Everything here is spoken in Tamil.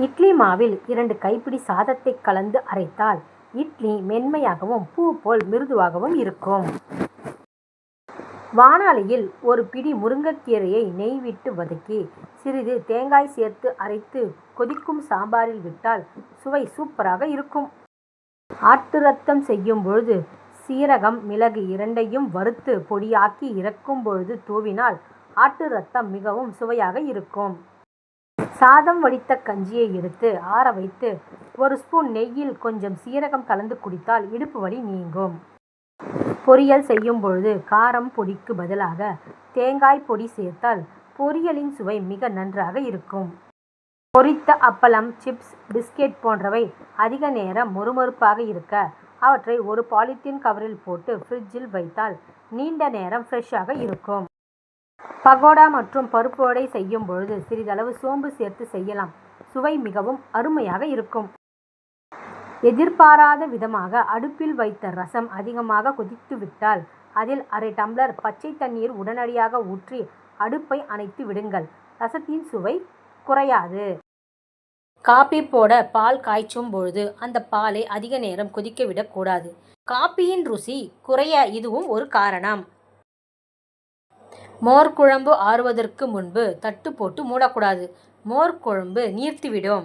இட்லி மாவில் 2 கைப்பிடி சாதத்தை கலந்து அரைத்தால் இட்லி மென்மையாகவும் பூ போல் மிருதுவாகவும் இருக்கும். வாணலியில் ஒரு பிடி முருங்கைக்கீரையை நெய் விட்டு வதக்கி சிறிது தேங்காய் சேர்த்து அரைத்து கொதிக்கும் சாம்பாரில் விட்டால் சுவை சூப்பராக இருக்கும். ஆட்டு ரத்தம் செய்யும் பொழுது சீரகம், மிளகு இரண்டையும் வறுத்து பொடியாக்கி இறக்கும் பொழுது தூவினால் ஆட்டு ரத்தம் மிகவும் சுவையாக இருக்கும். சாதம் வடித்த கஞ்சியை எடுத்து ஆற வைத்து 1 ஸ்பூன் நெய்யில் கொஞ்சம் சீரகம் கலந்து குடித்தால் இடுப்பு வலி நீங்கும். பொரியல் செய்யும் பொழுது காரம் பொடிக்கு பதிலாக தேங்காய் பொடி சேர்த்தால் பொரியலின் சுவை மிக நன்றாக இருக்கும். பொரித்த அப்பளம், சிப்ஸ், பிஸ்கெட் போன்றவை அதிக நேரம் மொறுமொறுப்பாக இருக்க அவற்றை ஒரு பாலித்தீன் கவரில் போட்டு ஃப்ரிட்ஜில் வைத்தால் நீண்ட நேரம் ஃப்ரெஷ்ஷாக இருக்கும். பகோடா மற்றும் பருப்பு வடை செய்யும் பொழுது சிறிதளவு சோம்பு சேர்த்து செய்யலாம். சுவை மிகவும் அருமையாக இருக்கும். எதிர்பாராத விதமாக அடுப்பில் வைத்த ரசம் அதிகமாக கொதித்துவிட்டால் அதில் அரை டம்ளர் பச்சை தண்ணீர் உடனடியாக ஊற்றி அடுப்பை அணைத்து விடுங்கள். ரசத்தின் சுவை குறையாது. காபி போட பால் காய்ச்சும் பொழுது அந்த பாலை அதிக நேரம் கொதிக்க விடக்கூடாது. காபியின் ருசி குறைய இதுவும் ஒரு காரணம். மோர் குழம்பு ஆறுவதற்கு முன்பு தட்டு போட்டு மூடக்கூடாது. மோர் குழம்பு நீர்த்துவிடும்.